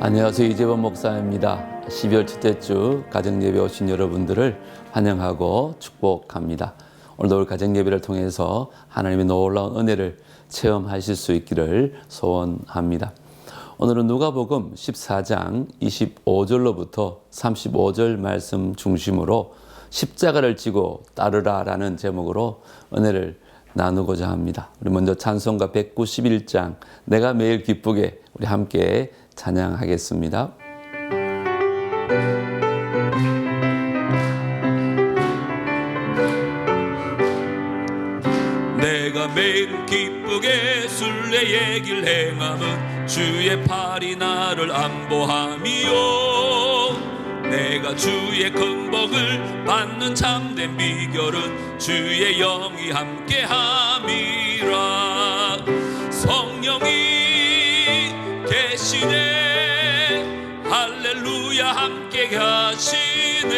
안녕하세요. 이재범 목사입니다. 12월 첫째 주 가정예배 오신 여러분들을 환영하고 축복합니다. 오늘도 우리 가정예배를 통해서 하나님의 놀라운 은혜를 체험하실 수 있기를 소원합니다. 오늘은 누가복음 14장 25절로부터 35절 말씀 중심으로 십자가를 지고 따르라라는 제목으로 은혜를 나누고자 합니다. 우리 먼저 찬송가 191장 내가 매일 기쁘게 우리 함께 찬양하겠습니다. 내가 매일 기쁘게 순례의 길 행함은 주의 팔이 나를 안보함이요 내가 주의 큰 복을 받는 참된 비결은 주의 영이 함께함이라. 성령이 계시네 할렐루야 함께 하시네.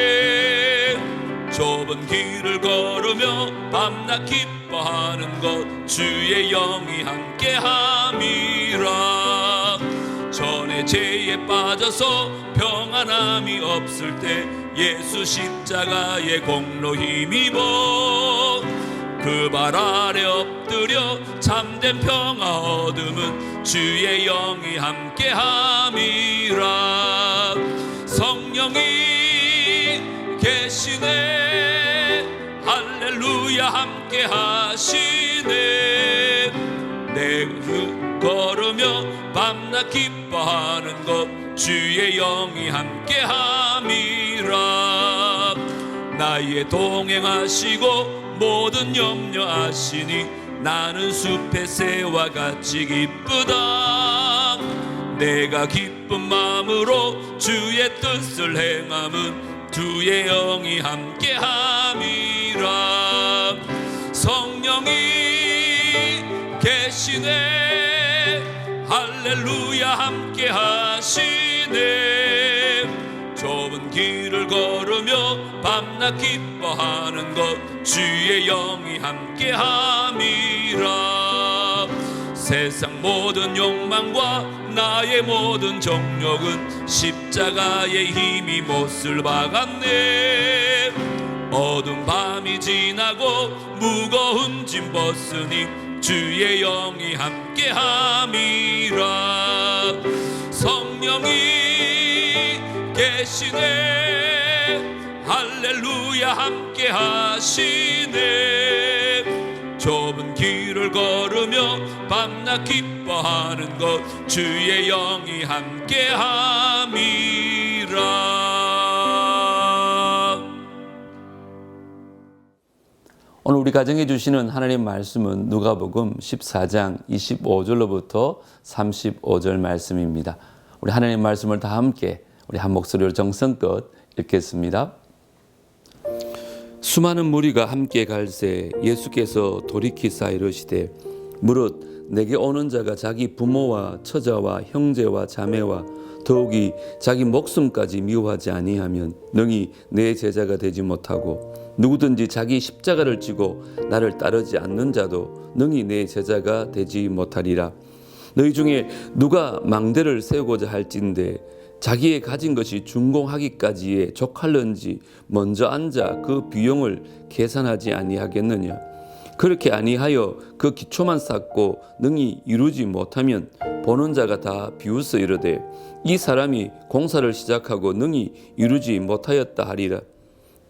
좁은 길을 걸으며 밤낮 기뻐하는 것 주의 영이 함께함이라. 전에 죄에 빠져서 평안함이 없을 때 예수 십자가의 공로 힘입어 그 발 아래 엎드려 참된 평화 얻음은 주의 영이 함께함이라. 성령이 계시네 할렐루야 함께 하시네. 내가 걸으며 밤낮 기뻐하는 것 주의 영이 함께함이라. 나의 동행하시고 모든 염려 아시니 나는 숲의 새와 같이 기쁘다. 내가 기쁜 마음으로 주의 뜻을 행함은 주의 영이 함께함이라. 성령이 계시네 할렐루야 함께 하시네. 좁은 길을 걸으며 밤낮 기뻐하는 것 주의 영이 함께함이라. 세상 모든 욕망과 나의 모든 정욕은 십자가의 힘이 못을 박았네. 어두운 밤이 지나고 무거운 짐 벗으니 주의 영이 함께함이라. 성령이 계시네 할렐루야 함께 하시네. 좁은 길을 걸으며 밤낮 기뻐하는 것 주의 영이 함께함이라. 오늘 우리 가정에 주시는 하나님 말씀은 누가복음 14장 25절로부터 35절 말씀입니다. 우리 하나님 말씀을 다 함께 우리 한 목소리로 정성껏 읽겠습니다. 수많은 무리가 함께 갈새 예수께서 돌이키사 이르시되 무릇 내게 오는 자가 자기 부모와 처자와 형제와 자매와 더욱이 자기 목숨까지 미워하지 아니하면 능히 내 제자가 되지 못하고 누구든지 자기 십자가를 지고 나를 따르지 않는 자도 능히 내 제자가 되지 못하리라. 너희 중에 누가 망대를 세우고자 할진대 자기의 가진 것이 준공하기까지에 족할런지 먼저 앉아 그 비용을 계산하지 아니하겠느냐. 그렇게 아니하여 그 기초만 쌓고 능히 이루지 못하면 보는 자가 다 비웃어 이르되 이 사람이 공사를 시작하고 능히 이루지 못하였다 하리라.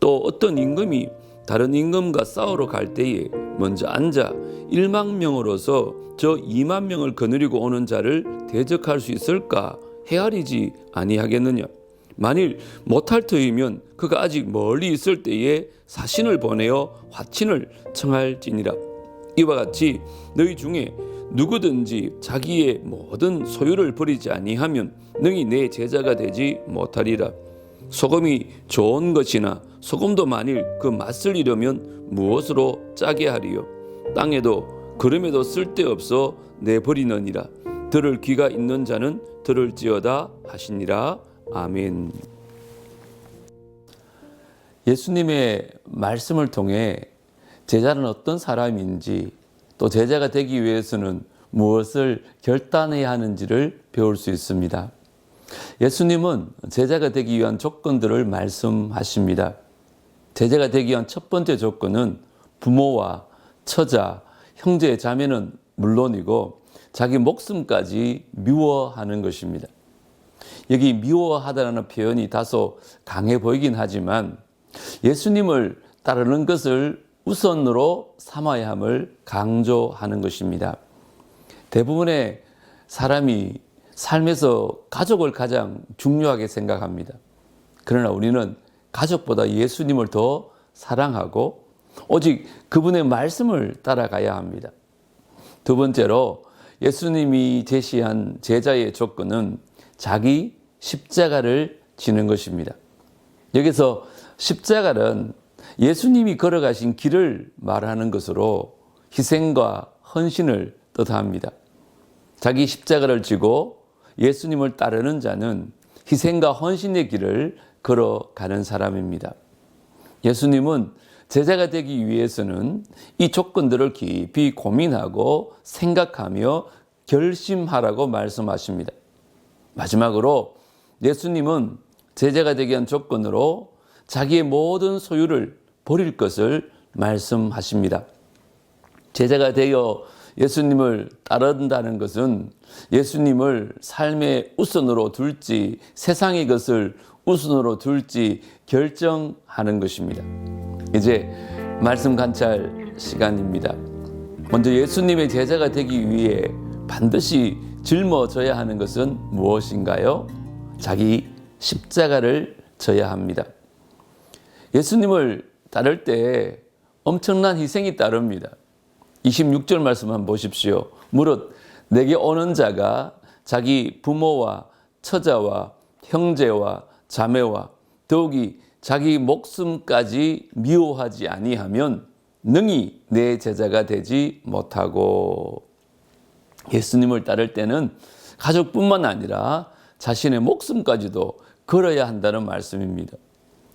또 어떤 임금이 다른 임금과 싸우러 갈 때에 먼저 앉아 1만 명으로서 저 2만 명을 거느리고 오는 자를 대적할 수 있을까 헤아리지 아니하겠느냐. 만일 못할 터이면 그가 아직 멀리 있을 때에 사신을 보내어 화친을 청할지니라. 이와 같이 너희 중에 누구든지 자기의 모든 소유를 버리지 아니하면 능히 내 제자가 되지 못하리라. 소금이 좋은 것이나 소금도 만일 그 맛을 잃으면 무엇으로 짜게 하리요. 땅에도 그름에도 쓸데없어 내버리느니라. 들을 귀가 있는 자는 들을지어다 하시니라. 아멘. 예수님의 말씀을 통해 제자는 어떤 사람인지 또 제자가 되기 위해서는 무엇을 결단해야 하는지를 배울 수 있습니다. 예수님은 제자가 되기 위한 조건들을 말씀하십니다. 제자가 되기 위한 첫 번째 조건은 부모와 처자, 형제, 자매는 물론이고 자기 목숨까지 미워하는 것입니다. 여기 미워하다라는 표현이 다소 강해 보이긴 하지만 예수님을 따르는 것을 우선으로 삼아야 함을 강조하는 것입니다. 대부분의 사람이 삶에서 가족을 가장 중요하게 생각합니다. 그러나 우리는 가족보다 예수님을 더 사랑하고 오직 그분의 말씀을 따라가야 합니다. 두 번째로 예수님이 제시한 제자의 조건은 자기 십자가를 지는 것입니다. 여기서 십자가는 예수님이 걸어가신 길을 말하는 것으로 희생과 헌신을 뜻합니다. 자기 십자가를 지고 예수님을 따르는 자는 희생과 헌신의 길을 걸어가는 사람입니다. 예수님은 제자가 되기 위해서는 이 조건들을 깊이 고민하고 생각하며 결심하라고 말씀하십니다. 마지막으로 예수님은 제자가 되기 위한 조건으로 자기의 모든 소유를 버릴 것을 말씀하십니다. 제자가 되어 예수님을 따른다는 것은 예수님을 삶의 우선으로 둘지 세상의 것을 우선으로 둘지 결정하는 것입니다. 이제 말씀 관찰 시간입니다. 먼저 예수님의 제자가 되기 위해 반드시 짊어져야 하는 것은 무엇인가요? 자기 십자가를 져야 합니다. 예수님을 따를 때 엄청난 희생이 따릅니다. 26절 말씀 한번 보십시오. 무릇 내게 오는 자가 자기 부모와 처자와 형제와 자매와 더욱이 자기 목숨까지 미워하지 아니하면 능히 내 제자가 되지 못하고. 예수님을 따를 때는 가족뿐만 아니라 자신의 목숨까지도 걸어야 한다는 말씀입니다.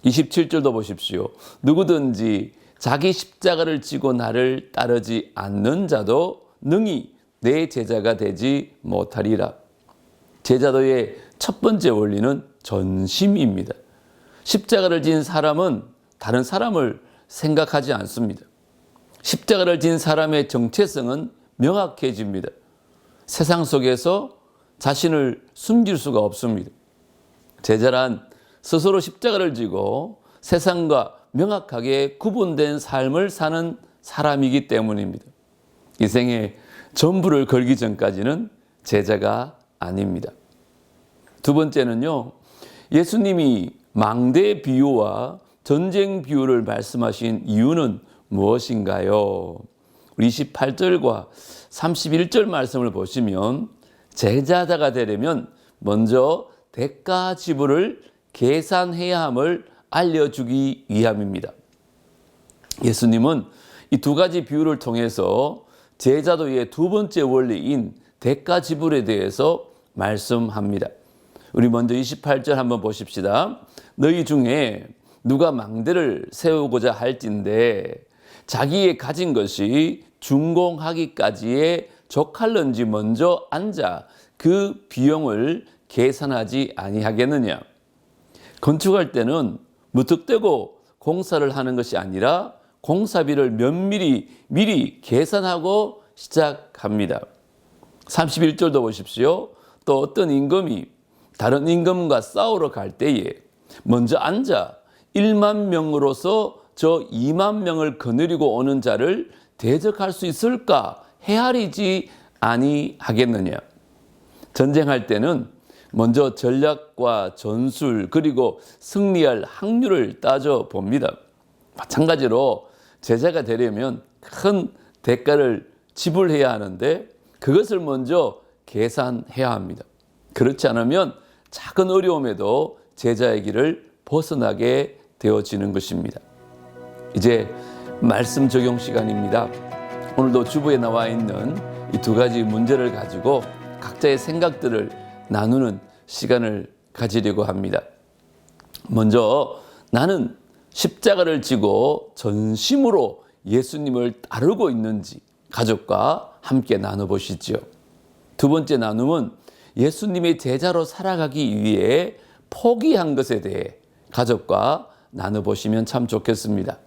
27절도 보십시오. 누구든지 자기 십자가를 지고 나를 따르지 않는 자도 능히 내 제자가 되지 못하리라. 제자도의 첫 번째 원리는 전심입니다. 십자가를 진 사람은 다른 사람을 생각하지 않습니다. 십자가를 진 사람의 정체성은 명확해집니다. 세상 속에서 자신을 숨길 수가 없습니다. 제자란 스스로 십자가를 지고 세상과 명확하게 구분된 삶을 사는 사람이기 때문입니다. 이 생에 전부를 걸기 전까지는 제자가 아닙니다. 두 번째는요, 예수님이 망대 비유와 전쟁 비유를 말씀하신 이유는 무엇인가요? 우리 28절과 31절 말씀을 보시면 제자가 되려면 먼저 대가 지불을 계산해야 함을 알려주기 위함입니다. 예수님은 이 두 가지 비유를 통해서 제자도의 두 번째 원리인 대가 지불에 대해서 말씀합니다. 우리 먼저 28절 한번 보십시다. 너희 중에 누가 망대를 세우고자 할진대 자기의 가진 것이 준공하기까지에 족할런지 먼저 앉아 그 비용을 계산하지 아니하겠느냐. 건축할 때는 무턱대고 공사를 하는 것이 아니라 공사비를 면밀히 미리 계산하고 시작합니다. 31절도 보십시오. 또 어떤 임금이 다른 임금과 싸우러 갈 때에 먼저 앉아 1만 명으로서 저 2만 명을 거느리고 오는 자를 대적할 수 있을까 헤아리지 아니하겠느냐. 전쟁할 때는 먼저 전략과 전술 그리고 승리할 확률을 따져봅니다. 마찬가지로 제자가 되려면 큰 대가를 지불해야 하는데 그것을 먼저 계산해야 합니다. 그렇지 않으면 작은 어려움에도 제자의 길을 벗어나게 되어지는 것입니다. 이제 말씀 적용 시간입니다. 오늘도 주부에 나와 있는 이 두 가지 문제를 가지고 각자의 생각들을 나누는 시간을 가지려고 합니다. 먼저 나는 십자가를 지고 전심으로 예수님을 따르고 있는지 가족과 함께 나눠보시죠. 두 번째 나눔은 예수님의 제자로 살아가기 위해 포기한 것에 대해 가족과 나눠보시면 참 좋겠습니다.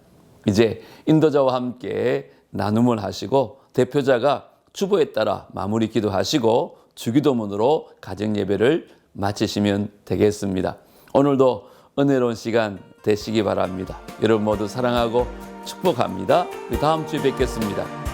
이제 인도자와 함께 나눔을 하시고 대표자가 주보에 따라 마무리 기도하시고 주기도문으로 가정예배를 마치시면 되겠습니다. 오늘도 은혜로운 시간 되시기 바랍니다. 여러분 모두 사랑하고 축복합니다. 다음 주에 뵙겠습니다.